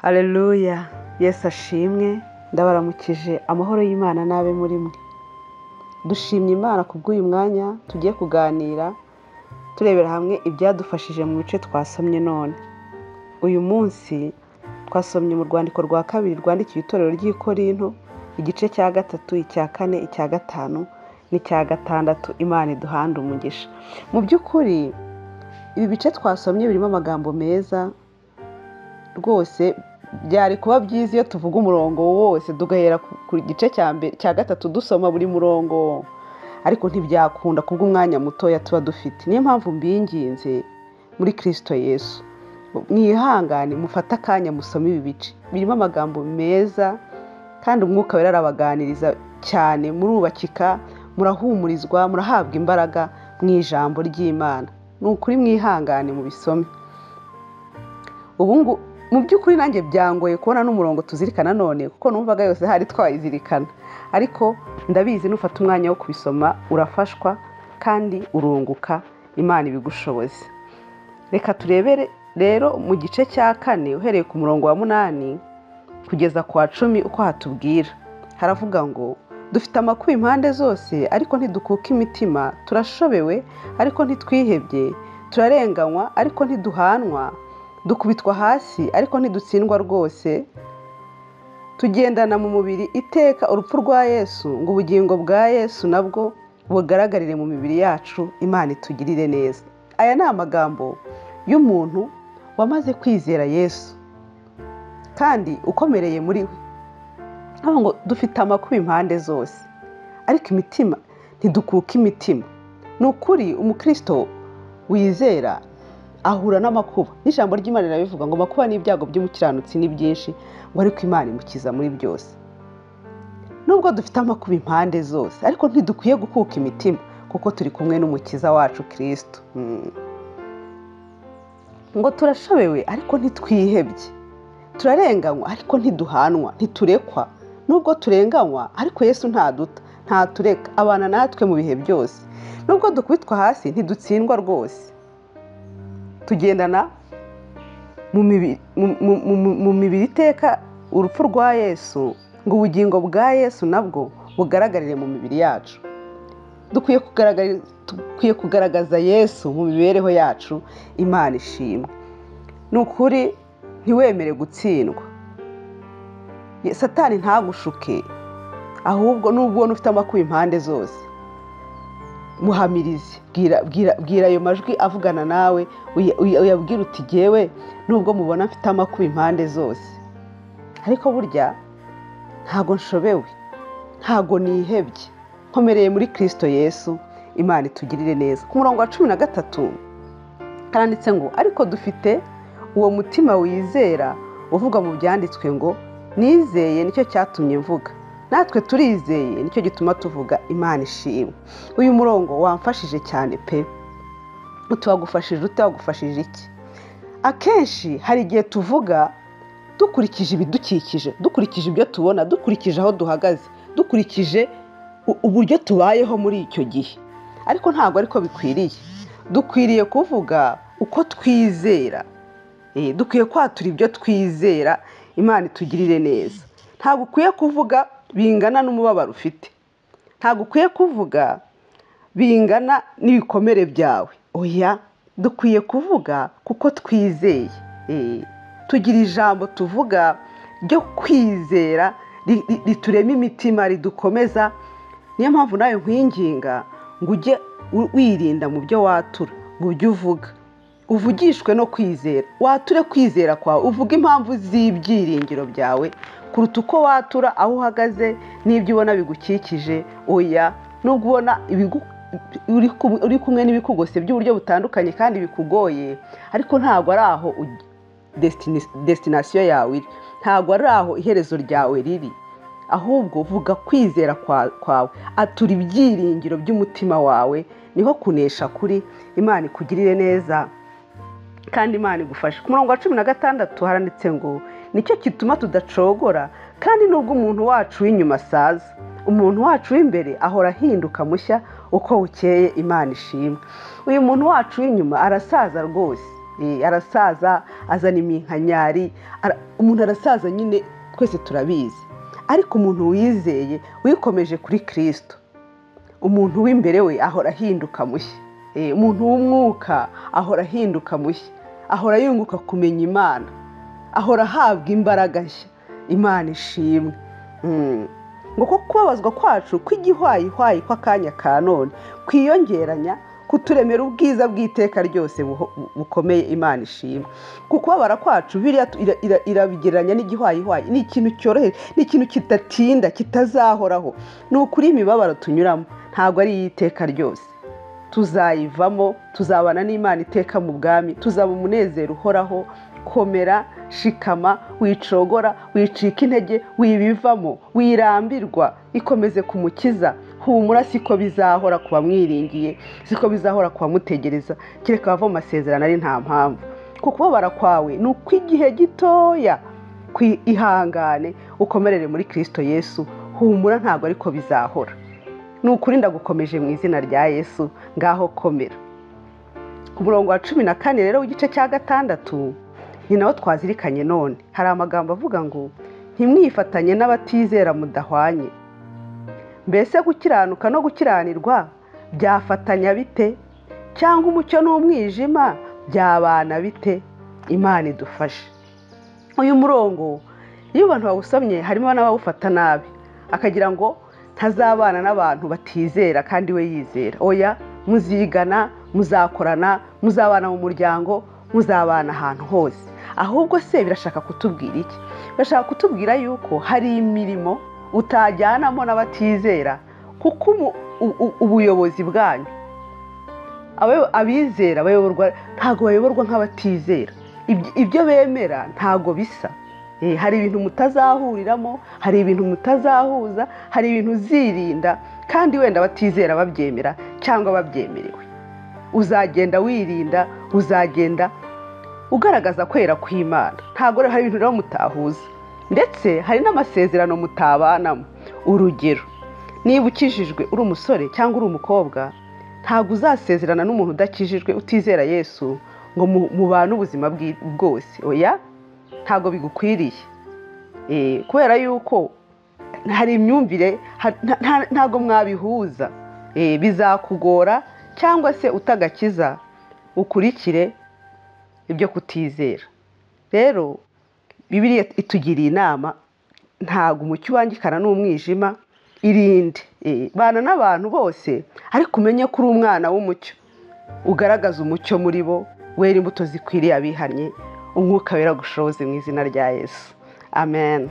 Haleluya, Yesu ashimwe. Ndabaramukije amahoro y'Imana nabe muri mwe. Dushimye Imana kubw'uyu mwanya tugiye kuganira turebera hamwe ibyadufashije mu bice twasomye none. Uyu munsi twasomye mu rwandiko rwa kabiri rwandikiye itorero ry'i Korinto, igice cya 3, icya 4, icya 5 n'icya 6. Imana iduhande umugisha. Mu by'ukuri ibi bice twasomye birimo amagambo meza rwose. Byari kuba byiza iyo tuvuga umurongo wose tugahera ku gice cya 3 dusoma buri murongo, ariko ntibyakunda kubw'umwanya mutoya tuba dufite. Niyo mpamvu mbinginze muri Kristo Yesu, mwihangane mufate akanya musome ibi bice. Birimo amagambo meza kandi umwuka wera arabaganiriza cyane, murubakika, murahumurizwa, murahabwa imbaraga mu ijambo ry'Imana. Ni ukuri mwihangane mu bisome. Mu by'ukuri nanjye byangoye kubona n'umurongo tuzirikana none, kuko numvaga yose hari twayizirikana, ariko ndabizi nufata umwanya wo kubisoma urafashwa kandi urunguka. Imana ibigushoboze. Reka turebere rero mu gice cya 4 uhereye ku murongo wa 8 kugeza ku wa 10 uko hatubwira. Haravuga ngo dufite amakuba impande zose, ariko ntidukuka imitima, turashobewe ariko ntitwihebye, turarenganywa ariko ntiduhanwa, dukubitwa hasi ariko ntidutsindwa rwose, tugendana mu mubiri iteka urupfu rwa Yesu, ngo ubugingo bwa Yesu nabwo bugaragarire mu mibiri yacu. Imana itugirire neza. Aya ni amagambo y'umuntu wamaze kwizera Yesu kandi ukomereye muri we. Aho ngo dufite amakuba impande zose, ariko imitima ntidukuka imitima. Ni ukuri umukristo wizera ahura n'amakuba. N'ijambo ry'Imana rirabivuga ngo amakuba n'ibyago by'umukiranutsi ni byinshi, ngo ariko Imana imukiza muri byose. Nubwo dufite amakuba impande zose, ariko ntidukwiye gukuka imitima, kuko turi kumwe n'umukiza wacu Kristo. Ngo turashobewe ariko ntitwihebye, turarenganywa ariko ntiduhanwa, ntiturekwa. Nubwo turenganywa ariko Yesu ntatureka, abana natwe mu bihe byose. Nubwo dukubitwa hasi ntidutsindwa rwose, tugendana mu mibiri iteka urupfu rwa Yesu, ngo ubugingo bwa Yesu nabwo bugaragarire mu mibiri yacu. Dukwiye kugaragaza Yesu mu mibereho yacu. Imana ishimwe. Ni ukuri ntiwemere gutsindwa. Satani ntagushuke, ahubwo nubwo ufite amakuba impande zose, muhamirize, bwira ayo majwi avugana nawe, uyabwira uti jyewe nubwo mubona mfite amakuba impande zose, ariko burya ntago nshobewe, ntago nihebye, nkomereye muri Kristo Yesu. Imana itugirire neza. Ku murongo wa 13 haranditse ngo ariko dufite uwo mutima wizera uvuga mu byanditswe ngo nizeye nicyo cyatumye mvuga. Natwe turizeye nicyo gituma tuvuga. Imana ishimwe. Uyu murongo wamfashije cyane pe. Utwagufashije utagufashije iki? Akenshi hari igihe tuvuga dukurikije ibidukikije, dukurikije ibyo tubona, dukurikije aho duhagaze, dukurikije uburyo tubayeho muri icyo gihe, ariko ntabwo ariko bikwiriye. Dukwiriye kuvuga uko twizera. Dukwiye kwatura ibyo twizera. Imana itugirire neza. Ntabwo ukwiye kuvuga bingana n'umubabaro ufite, ntabwo ukwiye kuvuga bingana n'ibikomere byawe. Oya, dukwiye kuvuga kuko twizeye. Tugira ijambo tuvuga ryo kwizera riturema imitima, ridukomeza. Niyo mpamvu nawe nkwinginga ngo ujye wirinda mu byo watura, ngo ujye uvuga, uvugishwe no kwizera. Wature kwizera kwawe, uvuga impamvu z'ibyiringiro byawe kuruta uko watura aho uhagaze n'ibyo ubona bigukikije. Oya, nubwo ubona uri kumwe n'ibikugose by'uburyo butandukanye kandi bikugoye, ariko ntabwo ari aho destination yawe iri, ntabwo ari aho iherezo ryawe riri. Ahubwo vuga kwizera kwawe, atura ibyiringiro by'umutima wawe, niho kunesha kuri. Imana ikugirire neza kandi Imana igufashe. Ku murongo wa 16 haranditse ngo nicyo gituma tudacogora, kandi nubwo umuntu wacu w'inyuma asaza, umuntu wacu w'imbere ahora ahinduka mushya uko bukeye. Imana ishimwe. Uyu muntu wacu w'inyuma arasaza rwose, arasaza, azana iminkanyari, umuntu arasaza nyine, twese turabizi. Ariko umuntu wizeye, wikomeje kuri Kristo, umuntu w'imbere we ahora ahinduka mushya. Umuntu w'umwuka ahora ahinduka mushya, ahora yunguka kumenya Imana, ahora ahabwa imbaraga nshya. Imana ishimwe. Ngo ko kubabazwa kwacu kw'igihwayihwayi kw'akanya ka none kwiyongeranya kuturemera ubwiza bw'iteka ryose bukomeye. Imana ishimwe. Kubabara kwacu biriya irabigereranya n'igihwayihwayi. Ni ikintu cyoroheje, ni ikintu kidatinda, kitazahoraho. Ni ukuri imibabaro tunyuramo ntabwo ari iy'iteka ryose. Tuzayivamo, tuzabana n'Imana iteka mu bwami, tuzaba umunezero uhoraho. Komera, shikama, wicogora, wicika intege, wibivamo, wirambirwa, ikomeze kumukiza. Humura, siko bizahora kuba mwiringiye, siko bizahora kuba mutegereza, kereka bava mu masezerano ari nta mpamvu. Kubabara kwawe ni ukw'igihe gitoya. Ihangane, ukomerere muri Kristo Yesu. Humura, ntabwo ariko bizahora. Ni ukuri ndagukomeje mu izina rya Yesu. Ngaho komera. Ku murongo wa 14 rero w'igice cya 6 ni nawo twazirikanye none. Hari amagambo avuga ngo ntimwifatanye n'abatizera mudahwanye. Mbese gukiranuka no gukiranirwa byafatanya bite? Cyangwa umucyo n'umwijima byabana bite? Imana idufashe. Uyu murongo iyo abantu bawusomye harimo n'abawufata nabi, akagira ngo ntazabana n'abantu batizera kandi we yizera. Oya, muzigana, muzakorana, muzabana mu muryango, muzabana ahantu hose. Ahubwo se birashaka kutubwira iki? Birashaka kutubwira yuko hari imirimo utajyanamo n'abatizera, kuko ubuyobozi bwanyu, abizera bayoborwa, ntago bayoborwa nk'abatizera. Ibyo bemera ntago bisa. Hari ibintu mutazahuriramo, hari ibintu mutazahuza, hari ibintu uzirinda, kandi wenda batizera babyemera cyangwa babyemerewe. Uzagenda wirinda, uzagenda ugaragaza kwera kw'Imana. Ntago hari ibintu rero mutahuza, ndetse hari n'amasezerano mutabanamo. Urugero, niba ukijijwe uri umusore cyangwa uri umukobwa, ntago uzasezerana n'umuntu udakijijwe, utizera Yesu, ngo mubane ubuzima bwose. Oya, ntago bigukwiriye. Kubera yuko hari imyumvire, ntago mwabihuza. Bizakugora, cyangwa se utagakiza ukurikire ibyo kutizera. Rero Bibiliya itugiriye inama, ntago umucyo ubangikana n'umwijima. Irinde, bana n'abantu bose, ariko umenye ko uri umwana w'umucyo, ugaragaza umucyo muri bo, wera imbuto zikwiriye abihannye. Umwuka wera gushoboze mu izina rya Yesu. Amen.